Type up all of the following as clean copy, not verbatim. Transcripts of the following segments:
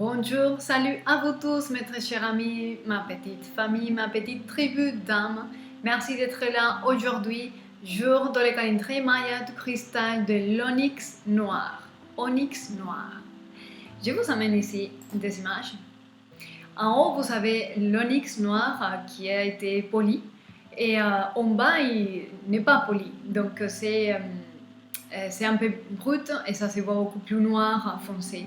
Bonjour, salut à vous tous, mes très chers amis, ma petite famille, ma petite tribu d'âmes. Merci d'être là aujourd'hui, jour de la calendrier Maya du cristal de l'onyx noir. Onyx noir. Je vous amène ici des images. En haut, vous avez l'onyx noir qui a été poli et en bas, il n'est pas poli. Donc c'est un peu brut et ça se voit beaucoup plus noir, foncé.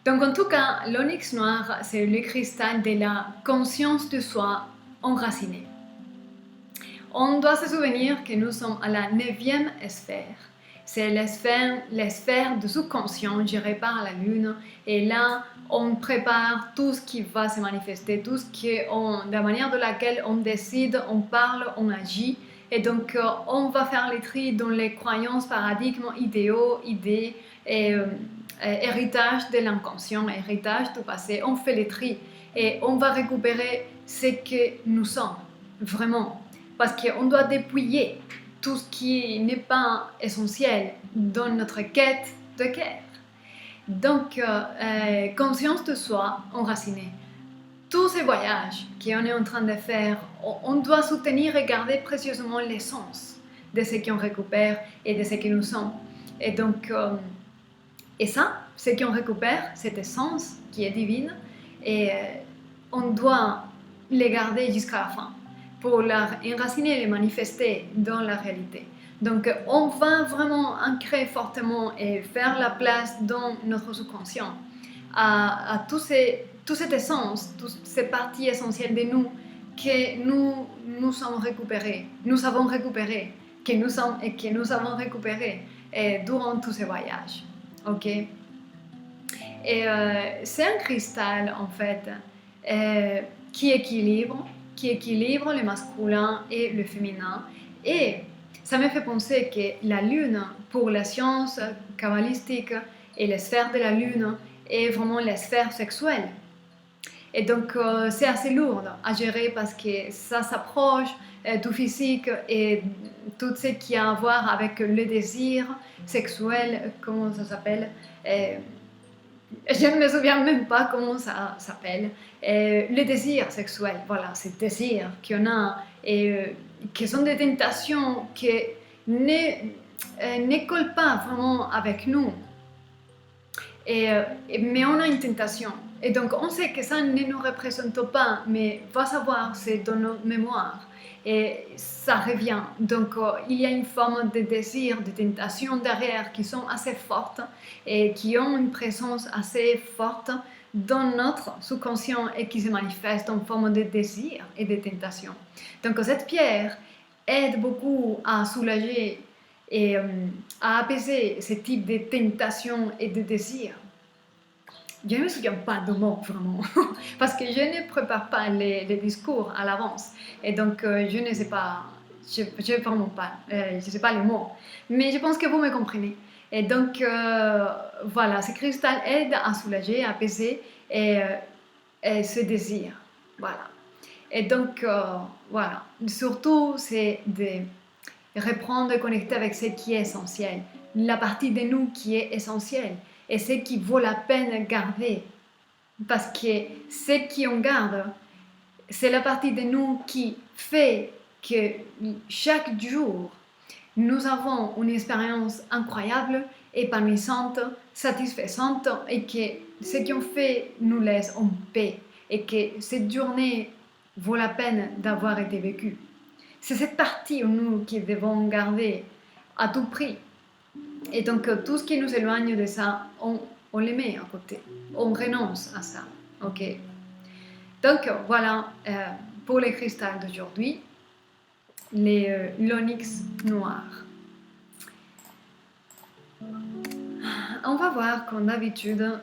Donc en tout cas, l'onyx noir, c'est le cristal de la conscience de soi enracinée. On doit se souvenir que nous sommes à la 9e sphère. C'est la sphère du subconscient gérée par la lune. Et là, on prépare tout ce qui va se manifester, tout ce la manière de laquelle on décide, on parle, on agit. Et donc, on va faire les tri dans les croyances, paradigmes, idéaux, idées et héritage de l'inconscient, héritage du passé. On fait les tri et on va récupérer ce que nous sommes, vraiment. Parce qu'on doit dépouiller tout ce qui n'est pas essentiel dans notre quête de cœur. Donc, conscience de soi enracinée. Tous ces voyages qu'on est en train de faire, on doit soutenir et garder précieusement l'essence de ce qu'on récupère et de ce que nous sommes. Et donc, et ça, ce qu'on récupère, cette essence qui est divine, et on doit les garder jusqu'à la fin pour l'enraciner et les manifester dans la réalité. Donc, on va vraiment ancrer fortement et faire la place dans notre subconscient à toute cette essence, toutes ces parties essentielles de nous que nous sommes récupérés, nous avons récupéré, que nous avons récupéré durant tous ces voyages. Ok? Et c'est un cristal en fait qui équilibre le masculin et le féminin. Et ça me fait penser que la lune, pour la science kabbalistique et les sphères de la lune, est vraiment la sphère sexuelle. Et donc c'est assez lourd à gérer parce que ça s'approche du physique et tout ce qui a à voir avec le désir sexuel, comment ça s'appelle, je ne me souviens même pas comment ça s'appelle. Le désir sexuel, voilà, ces désirs qu'on a et qui sont des tentations qui ne collent pas vraiment avec nous. Mais on a une tentation. Et donc on sait que ça ne nous représente pas, mais va savoir, c'est dans nos mémoires. Et ça revient. Donc il y a une forme de désir, de tentation derrière qui sont assez fortes et qui ont une présence assez forte dans notre subconscient et qui se manifestent en forme de désir et de tentation. Donc cette pierre aide beaucoup à soulager et à apaiser ce type de tentation et de désir. Je ne me souviens pas de mots vraiment, parce que je ne prépare pas les discours à l'avance. Et donc, je ne sais pas, je vraiment pas, je ne sais pas les mots. Mais je pense que vous me comprenez. Et donc, voilà, ce cristal aide à soulager, à apaiser et ce désir. Voilà. Et donc, voilà. Surtout, c'est de reprendre et connecter avec ce qui est essentiel. La partie de nous qui est essentielle. Et ce qui vaut la peine garder. Parce que ce qu'on garde, c'est la partie de nous qui fait que chaque jour, nous avons une expérience incroyable, épanouissante, satisfaisante et que ce qu'on fait nous laisse en paix et que cette journée vaut la peine d'avoir été vécue. C'est cette partie en nous qui devons garder à tout prix. Et donc, tout ce qui nous éloigne de ça, on les met à côté. On renonce à ça. Ok? Donc, voilà pour les cristals d'aujourd'hui, l'onyx noir. On va voir, comme d'habitude,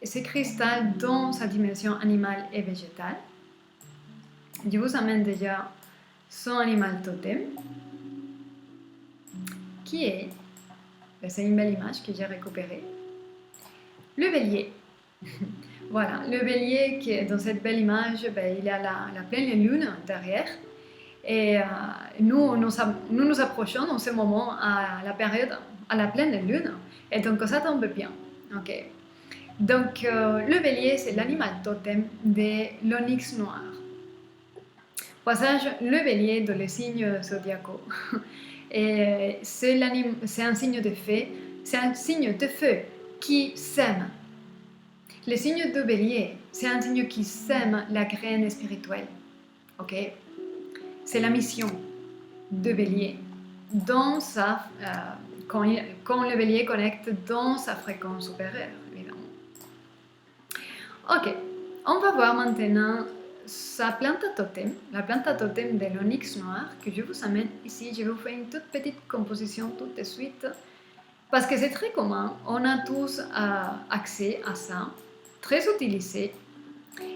ces cristals dans sa dimension animale et végétale. Je vous amène déjà son animal totem, qui est, c'est une belle image que j'ai récupérée, le bélier. Voilà, le bélier qui est dans cette belle image, il a la pleine lune derrière. Et nous nous approchons dans ce moment à la période, à la pleine lune. Et donc ça tombe bien. Okay. Donc, le bélier, c'est l'animal totem de l'onyx noir. Passage, le bélier dans les signes zodiacaux. Et c'est un signe de feu, c'est un signe de feu qui sème. Le signe de bélier, c'est un signe qui sème la graine spirituelle. Ok? C'est la mission de bélier dans quand le bélier connecte dans sa fréquence supérieure, évidemment. Ok, on va voir maintenant sa plante totem, la plante totem de l'onyx noir que je vous amène ici. Je vous fais une toute petite composition tout de suite parce que c'est très commun, on a tous accès à ça, très utilisé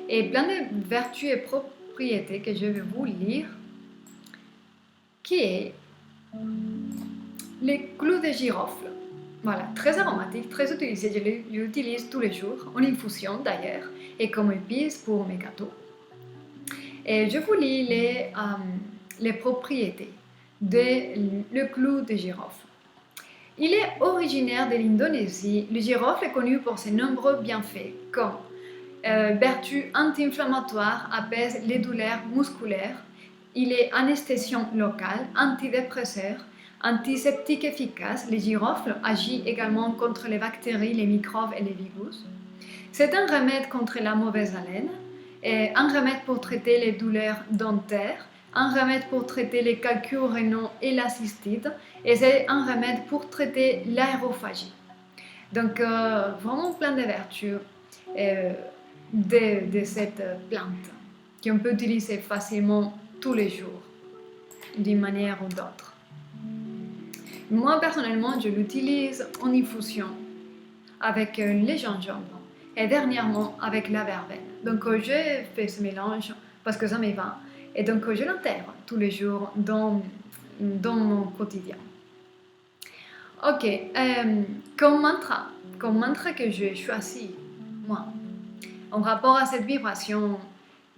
et plein de vertus et propriétés que je vais vous lire, qui est les clous de girofle. Voilà, très aromatique, très utilisé, je l'utilise tous les jours, en infusion d'ailleurs, et comme épice pour mes gâteaux. Et je vous lis les propriétés du clou de girofle. Il est originaire de l'Indonésie. Le girofle est connu pour ses nombreux bienfaits, comme vertu anti-inflammatoire, apaise les douleurs musculaires. Il est anesthésiant local, antidépresseur, antiseptique efficace. Le girofle agit également contre les bactéries, les microbes et les virus. C'est un remède contre la mauvaise haleine, et un remède pour traiter les douleurs dentaires, un remède pour traiter les calculs rénaux et la cystite, et c'est un remède pour traiter l'aérophagie. Donc, vraiment plein de vertus de cette plante qu'on peut utiliser facilement tous les jours, d'une manière ou d'autre. Moi, personnellement, je l'utilise en infusion avec les gingembre et dernièrement avec la verveine. Donc, je fais ce mélange parce que ça me va. Et donc, je l'intègre tous les jours dans mon quotidien. Ok, comme mantra que j'ai choisi, moi, en rapport à cette vibration,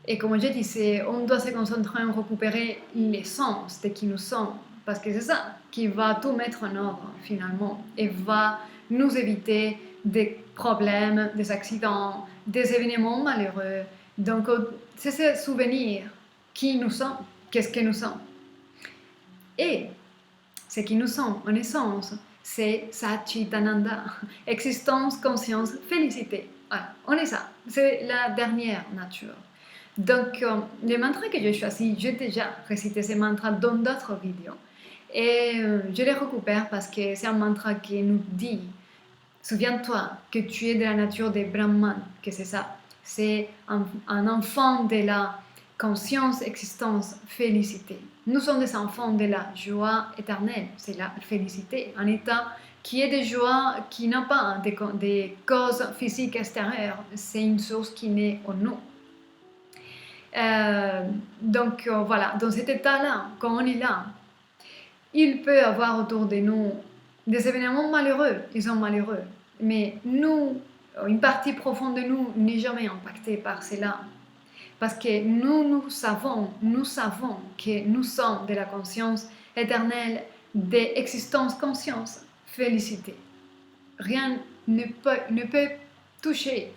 et comme je disais, on doit se concentrer en récupérer l'essence de qui nous sommes, parce que c'est ça qui va tout mettre en ordre finalement, et va nous éviter des problèmes, des accidents, des événements malheureux. Donc, c'est se souvenir qui nous sommes, qu'est-ce que nous sommes. Et ce qui nous sommes en essence, c'est Satchitananda, existence, conscience, félicité. Voilà, on est ça, c'est la dernière nature. Donc, les mantras que j'ai choisis, j'ai déjà récité ces mantras dans d'autres vidéos. Et je les récupère parce que c'est un mantra qui nous dit: souviens-toi que tu es de la nature des Brahman, que c'est ça. C'est un enfant de la conscience, existence, félicité. Nous sommes des enfants de la joie éternelle, c'est la félicité, un état qui est de joie, qui n'a pas des causes physiques extérieures, c'est une source qui naît en nous. Donc voilà, dans cet état-là, quand on est là, il peut y avoir autour de nous des événements malheureux, ils sont malheureux, mais nous, une partie profonde de nous n'est jamais impactée par cela. Parce que nous savons que nous sommes de la conscience éternelle, d'existence conscience, félicité. Rien ne peut toucher,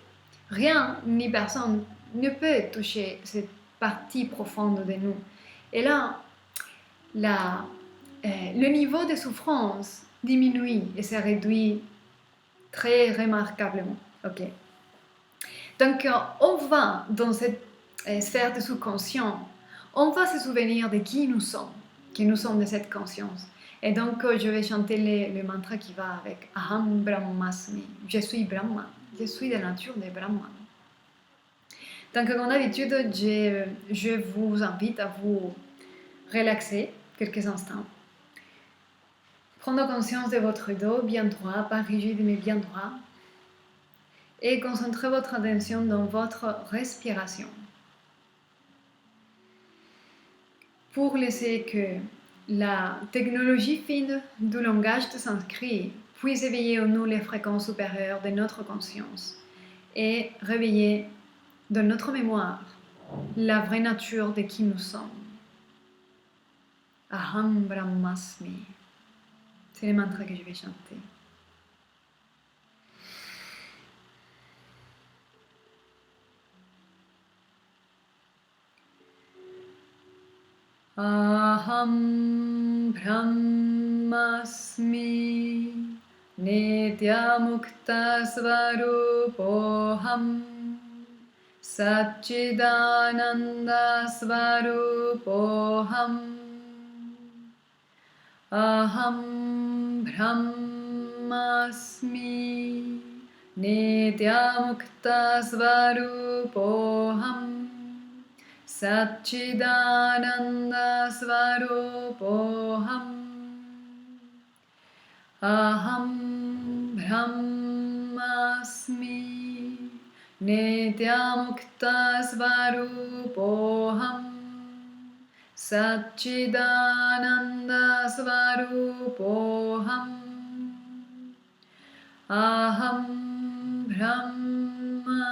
rien ni personne ne peut toucher cette partie profonde de nous. Et là, le niveau de souffrance diminue et se réduit très remarquablement. Okay. Donc, on va dans cette sphère de sous-conscient, on va se souvenir de qui nous sommes, que nous sommes de cette conscience. Et donc, je vais chanter le mantra qui va avec Aham Brahmasmi. Je suis Brahma, je suis de la nature de Brahma. Donc, comme d'habitude, je vous invite à vous relaxer quelques instants. Prendre conscience de votre dos bien droit, pas rigide mais bien droit. Et concentrez votre attention dans votre respiration. Pour laisser que la technologie fine du langage de Sanskrit puisse éveiller en nous les fréquences supérieures de notre conscience et réveiller dans notre mémoire la vraie nature de qui nous sommes. Aham Brahmasmi. C'est le mantra que je vais chanter. Aham Brahmasmi Nityamukta Svarupoham Satchidananda Svarupoham Aham Brahmasmi Nityamukta Svarupoham Satchidananda Svarupoham Aham Brahmasmi Nityamukta Svarupoham Satchidananda Svarupoham Aham Brahmasmi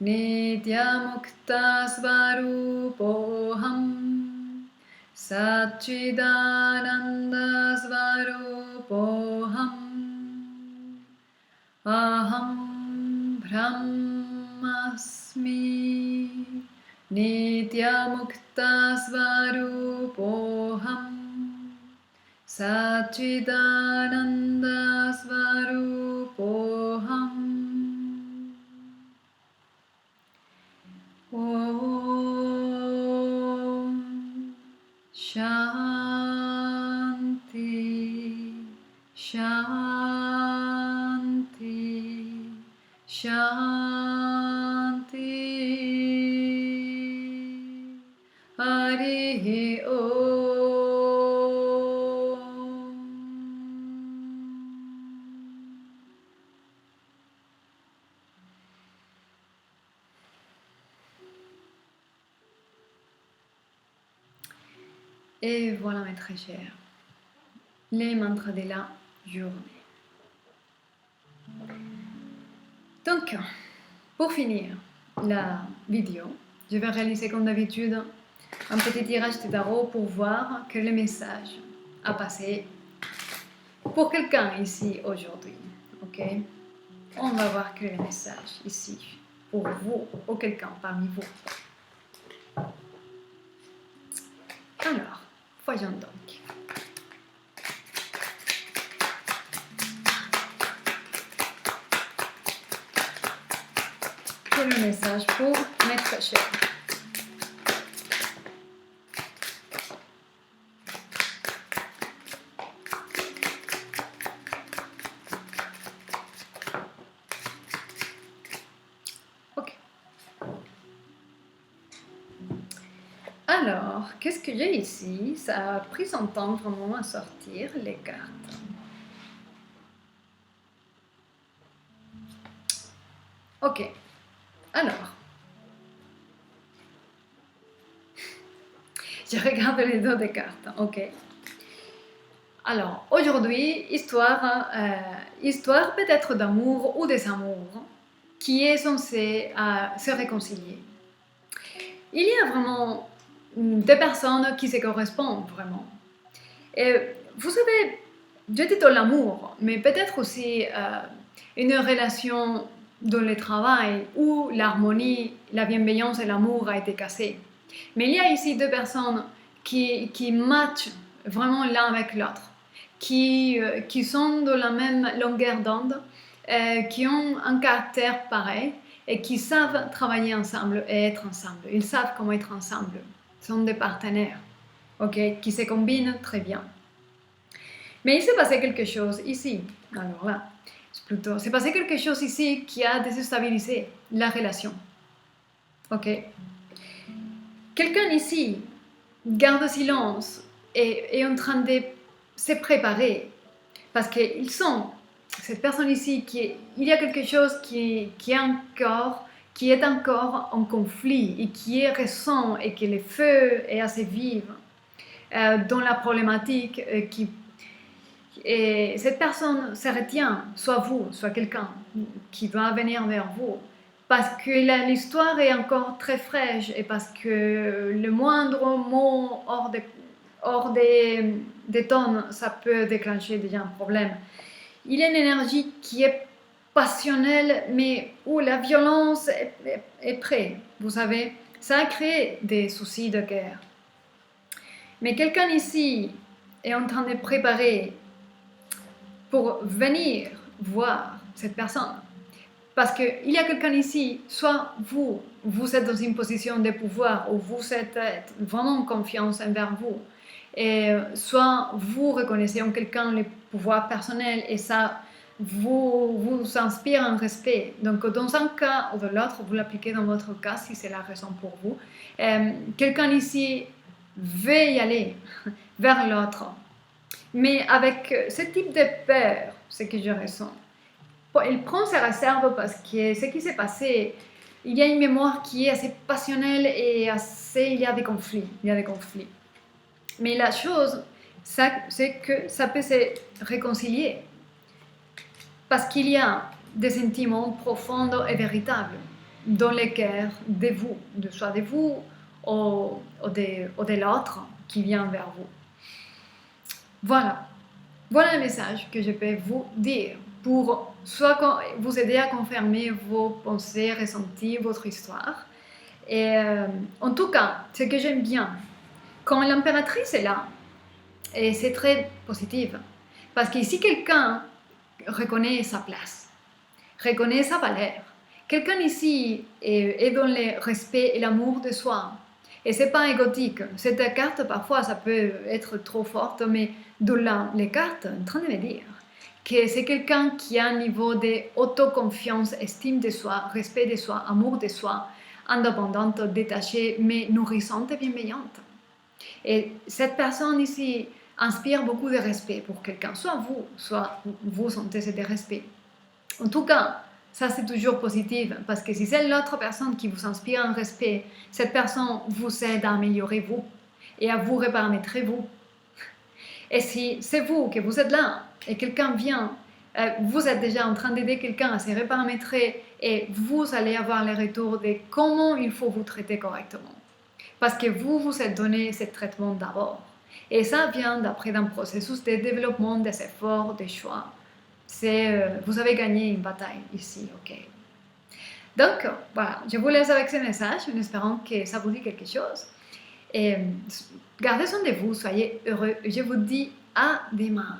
Nityamukta Svarupoham Satchidananda Svarupoham Aham Brahmasmi Nityamukta Svarupoham Satchidananda Svarupoham Om Shanti Shanti Shanti Harihi Om. Et voilà mes très chers, les mantras de la journée. Donc, pour finir la vidéo, je vais réaliser comme d'habitude un petit tirage de tarot pour voir que le message a passé pour quelqu'un ici aujourd'hui. Ok? On va voir que le message ici pour vous ou quelqu'un parmi vous. Alors, voyons donc. Quel est le message pour mes très chers? Ok. Alors, qu'est-ce que j'ai ici? Ça a pris son temps vraiment à sortir les cartes. Ok. Alors, je regarde les deux des cartes. Ok. Alors, aujourd'hui, histoire peut-être d'amour ou désamour qui est censée se réconcilier. Il y a vraiment des personnes qui se correspondent vraiment. Et vous savez, je dis de l'amour, mais peut-être aussi une relation dans le travail où l'harmonie, la bienveillance et l'amour a été cassée. Mais il y a ici deux personnes qui matchent vraiment l'un avec l'autre, qui sont de la même longueur d'onde, qui ont un caractère pareil et qui savent travailler ensemble et être ensemble. Ils savent comment être ensemble. Ce sont des partenaires, ok, qui se combinent très bien. Mais il s'est passé quelque chose ici. Alors là, c'est passé quelque chose ici qui a déstabilisé la relation. Ok. Quelqu'un ici garde silence et est en train de se préparer parce qu'ils sont, cette personne ici, il y a quelque chose qui est encore en conflit et qui est récent et que le feu est assez vif dans la problématique et cette personne se retient, soit vous, soit quelqu'un qui va venir vers vous, parce que l'histoire est encore très fraîche et parce que le moindre mot hors des tonnes, ça peut déclencher déjà un problème. Il y a une énergie qui est passionnelle, mais où la violence est prête. Vous savez, ça a créé des soucis de cœur. Mais quelqu'un ici est en train de préparer pour venir voir cette personne. Parce qu'il y a quelqu'un ici, soit vous êtes dans une position de pouvoir ou vous êtes vraiment en confiance envers vous, et soit vous reconnaissez en quelqu'un le pouvoir personnel et ça vous inspire un respect. Donc dans un cas ou dans l'autre, vous l'appliquez dans votre cas si c'est la raison pour vous. Quelqu'un ici veut y aller vers l'autre, mais avec ce type de peur, ce que je ressens. Il prend ses réserves parce que ce qui s'est passé, il y a une mémoire qui est assez passionnelle et il y a des conflits. Mais la chose, c'est que ça peut se réconcilier parce qu'il y a des sentiments profonds et véritables dans le cœur de vous, soit de vous ou de l'autre qui vient vers vous. Voilà le message que je peux vous dire pour soit vous aider à confirmer vos pensées, ressentis, votre histoire. Et en tout cas, ce que j'aime bien, quand l'impératrice est là, et c'est très positif, parce qu'ici quelqu'un reconnaît sa place, reconnaît sa valeur. Quelqu'un ici est dans le respect et l'amour de soi. Et c'est pas égotique. Cette carte, parfois, ça peut être trop forte, mais dans les cartes, en train de me dire que c'est quelqu'un qui a un niveau d'autoconfiance, estime de soi, respect de soi, amour de soi, indépendante, détachée, mais nourrissante et bienveillante. Et cette personne ici inspire beaucoup de respect pour quelqu'un, soit vous sentez ce respect. En tout cas, ça c'est toujours positif, parce que si c'est l'autre personne qui vous inspire un respect, cette personne vous aide à améliorer vous et à vous reparamétrer vous. Et si c'est vous que vous êtes là et quelqu'un vient, vous êtes déjà en train d'aider quelqu'un à se reparamétrer et vous allez avoir le retour de comment il faut vous traiter correctement. Parce que vous êtes donné ce traitement d'abord. Et ça vient d'après d'un processus de développement, des efforts, des choix. Vous avez gagné une bataille ici, ok. Donc, voilà, je vous laisse avec ce message en espérant que ça vous dit quelque chose. Et gardez soin de vous, soyez heureux. Je vous dis à demain.